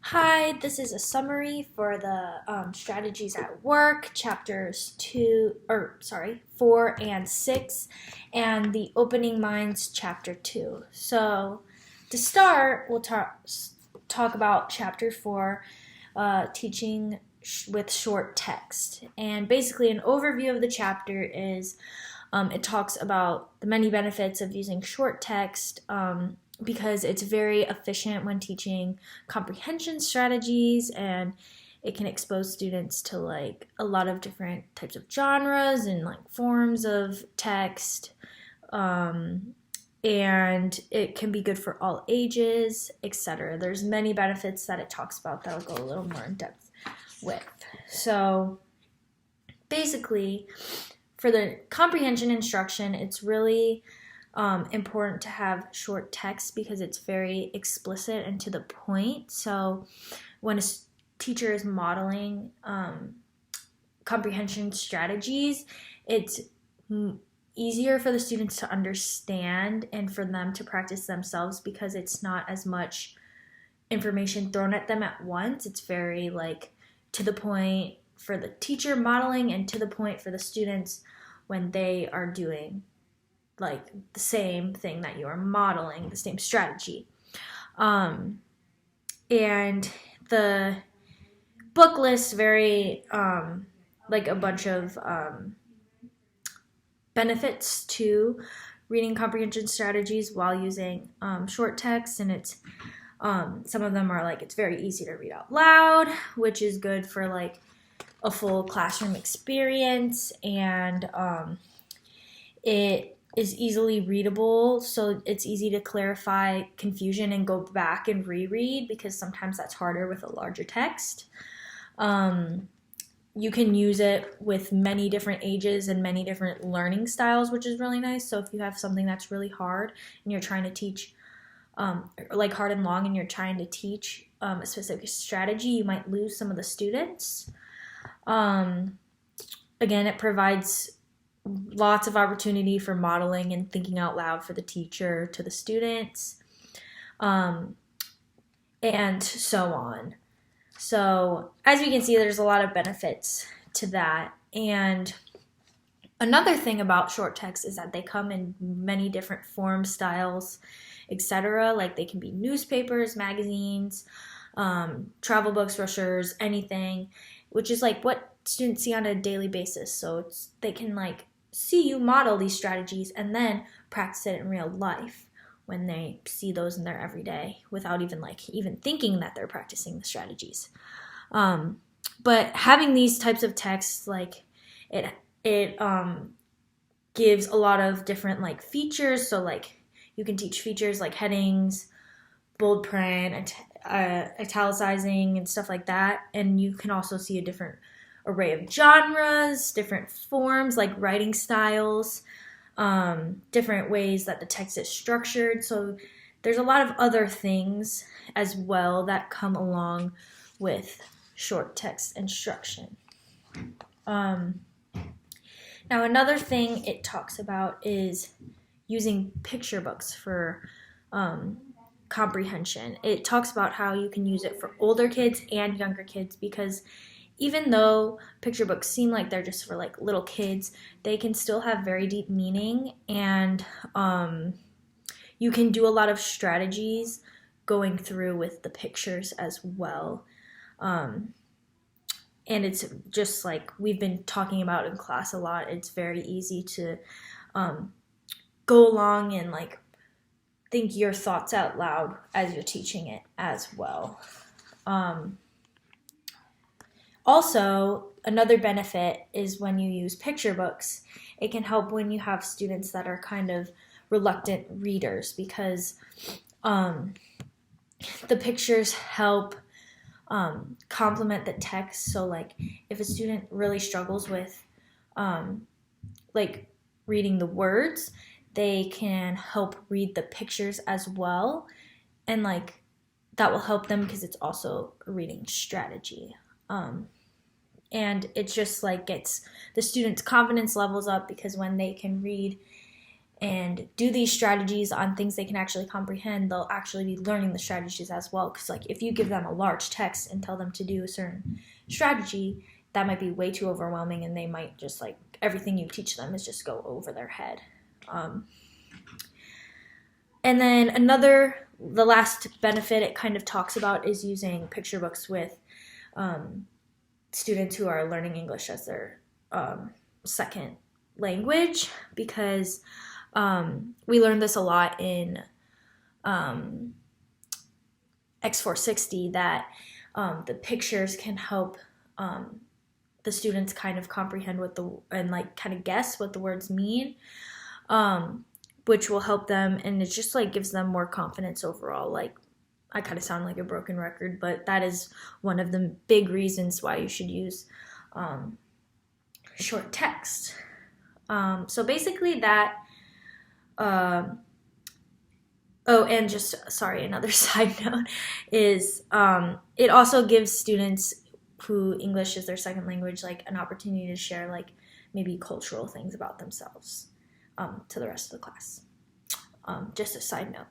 Hi, this is a summary for the strategies at work, chapters 4 and 6, and the opening minds, chapter 2. So, to start, we'll talk about chapter 4, teaching with short text. And basically, an overview of the chapter is it talks about the many benefits of using short text. Because it's very efficient when teaching comprehension strategies, and it can expose students to like a lot of different types of genres and like forms of text, and it can be good for all ages, etc. There's many benefits that it talks about that I'll go a little more in depth with. So basically, for the comprehension instruction, it's really important to have short text because it's very explicit and to the point. So when a teacher is modeling comprehension strategies, it's easier for the students to understand and for them to practice themselves because it's not as much information thrown at them at once. It's very like to the point for the teacher modeling and to the point for the students when they are doing like the same thing that you are modeling, the same strategy. And the book lists very like a bunch of benefits to reading comprehension strategies while using short text, and it's some of them are like it's very easy to read out loud, which is good for like a full classroom experience, and it is easily readable, so it's easy to clarify confusion and go back and reread because sometimes that's harder with a larger text. You can use it with many different ages and many different learning styles, which is really nice. So if you have something that's really hard and you're trying to teach, like hard and long, and you're trying to teach a specific strategy, you might lose some of the students. Again, it provides lots of opportunity for modeling and thinking out loud for the teacher to the students, and so on. So as we can see, there's a lot of benefits to that. And another thing about short text is that they come in many different form styles, etc. Like they can be newspapers, magazines, travel books, brochures, anything, which is like what students see on a daily basis. So they can like see you model these strategies and then practice it in real life when they see those in their everyday without even thinking that they're practicing the strategies. But having these types of texts, like it gives a lot of different like features. So like you can teach features like headings, bold print, italicizing, and stuff like that. And you can also see a different array of genres, different forms like writing styles, different ways that the text is structured. So there's a lot of other things as well that come along with short text instruction. Now another thing it talks about is using picture books for comprehension. It talks about how you can use it for older kids and younger kids because even though picture books seem like they're just for like little kids, they can still have very deep meaning, and you can do a lot of strategies going through with the pictures as well. And it's just like we've been talking about in class a lot. It's very easy to go along and like think your thoughts out loud as you're teaching it as well. Also, another benefit is when you use picture books, it can help when you have students that are kind of reluctant readers because the pictures help complement the text. So like if a student really struggles with like reading the words, they can help read the pictures as well, and like that will help them because it's also a reading strategy. And it just like gets the students' confidence levels up because when they can read and do these strategies on things they can actually comprehend, they'll actually be learning the strategies as well. Because like if you give them a large text and tell them to do a certain strategy, that might be way too overwhelming, and they might just like everything you teach them is just go over their head. And then the last benefit it kind of talks about is using picture books with students who are learning English as their second language, because we learned this a lot in X460, that the pictures can help the students kind of comprehend and like kind of guess what the words mean, which will help them, and it just like gives them more confidence overall. Like, I kind of sound like a broken record, but that is one of the big reasons why you should use short text. So basically that, and just, sorry, another side note is it also gives students who English is their second language like an opportunity to share like maybe cultural things about themselves to the rest of the class. Just a side note.